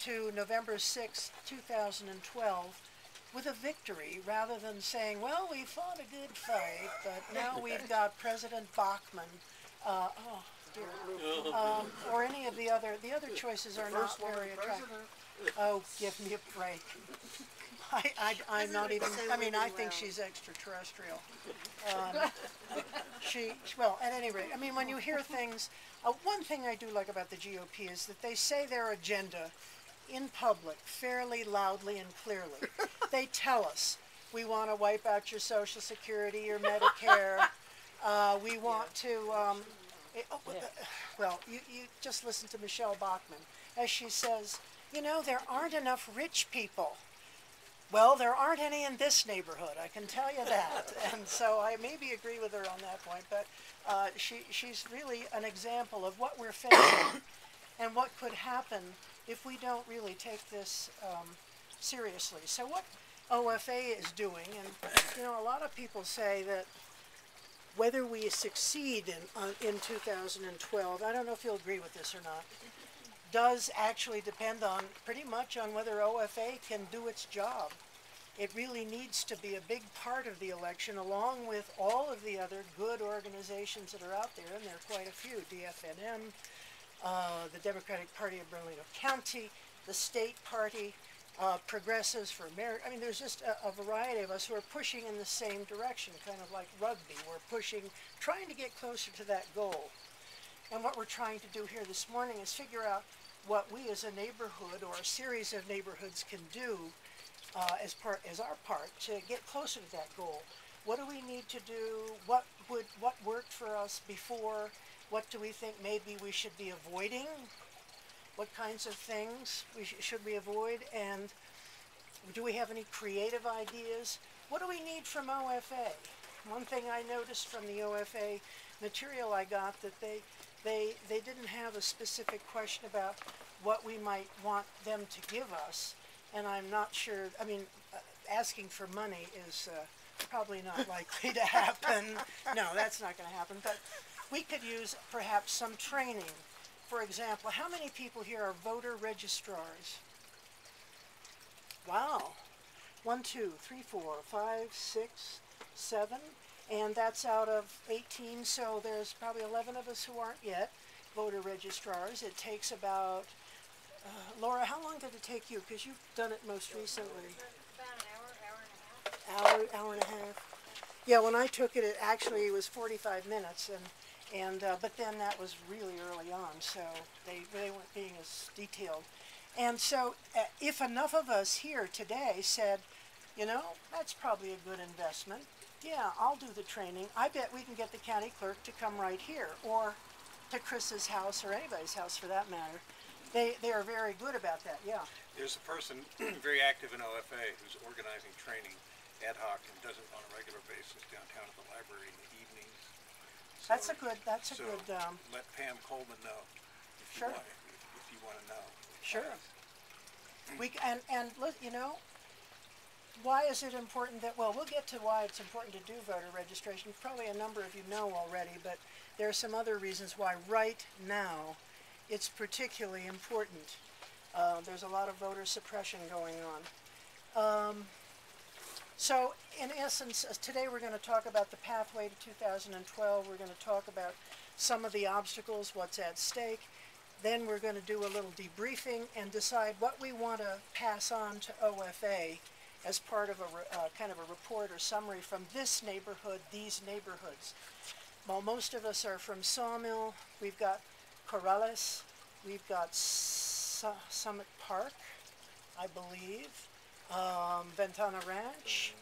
to November 6, 2012 with a victory rather than saying, well, we fought a good fight, but now we've got President Bachmann, oh dear, or any of the other choices are not very attractive. Oh, give me a break. I'm not even, I mean, I think she's extraterrestrial. Well, at any rate, I mean, when you hear things, one thing I do like about the GOP is that they say their agenda in public fairly loudly and clearly. They tell us, we want to wipe out your Social Security, your Medicare, we want to, well, you just listen to Michelle Bachmann, as she says, you know, there aren't enough rich people. Well, there aren't any in this neighborhood, I can tell you that. And so I maybe agree with her on that point, but she's really an example of what we're facing and what could happen if we don't really take this seriously. So what OFA is doing, and you know, a lot of people say that whether we succeed in 2012, I don't know if you'll agree with this or not, does actually depend on pretty much on whether OFA can do its job. It really needs to be a big part of the election, along with all of the other good organizations that are out there, and there are quite a few, DFNM, the Democratic Party of Bernalillo County, the State Party, Progressives for America. I mean, there's just a variety of us who are pushing in the same direction, kind of like rugby. We're pushing, trying to get closer to that goal. And what we're trying to do here this morning is figure out what we as a neighborhood or a series of neighborhoods can do as our part to get closer to that goal. What do we need to do? What worked for us before? What do we think maybe we should be avoiding? What kinds of things should we avoid? And do we have any creative ideas? What do we need from OFA? One thing I noticed from the OFA material I got, that they didn't have a specific question about what we might want them to give us, and I'm not sure, I mean, asking for money is probably not likely to happen. No, that's not going to happen, but we could use perhaps some training. For example, how many people here are voter registrars? Wow. 1, 2, 3, 4, 5, 6, 7. And that's out of 18, so there's probably 11 of us who aren't yet voter registrars. It takes about, Laura, how long did it take you? Because you've done it most recently. About an hour, hour and a half. Yeah, when I took it, it was 45 minutes, but then that was really early on, so they weren't being as detailed. And so if enough of us here today said, you know, that's probably a good investment, yeah, I'll do the training. I bet we can get the county clerk to come right here, or to Chris's house, or anybody's house for that matter. They are very good about that, yeah. There's a person very active in OFA who's organizing training ad hoc and does it on a regular basis downtown at the library in the evenings. So, That's a good. Let Pam Coleman know if sure. if you want to know. Sure. You know, why is it important that, well, we'll get to why it's important to do voter registration. Probably a number of you know already, but there are some other reasons why right now it's particularly important. There's a lot of voter suppression going on. So in essence, today we're going to talk about the pathway to 2012. We're going to talk about some of the obstacles, what's at stake. Then we're going to do a little debriefing and decide what we want to pass on to OFA as part of a kind of a report or summary from this neighborhood, these neighborhoods. Well, most of us are from Sawmill. We've got Corrales. We've got Summit Park, I believe. Ventana Ranch.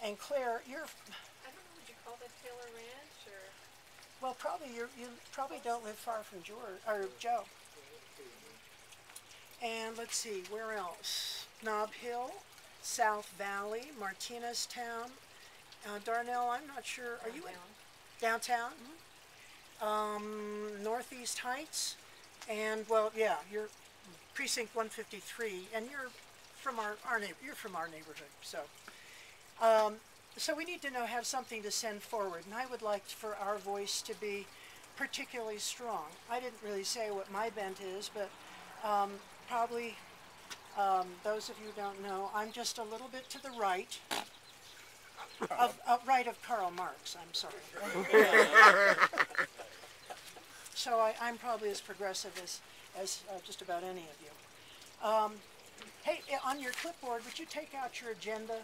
And Claire, you're... I don't know, would you call that Taylor Ranch, or... Well, probably you probably don't live far from George, or Joe. And let's see, where else? Nob Hill, South Valley, Martinez Town. Darnell, I'm not sure, are you in downtown? Mm-hmm. Northeast Heights, and well, yeah, you're precinct 153, and you're from our neighborhood, so. So we need to have something to send forward, and I would like for our voice to be particularly strong. I didn't really say what my bent is, but Probably, those of you who don't know, I'm just a little bit to the right of Karl Marx, I'm sorry. So I'm probably as progressive as just about any of you. Hey, on your clipboard, would you take out your agenda?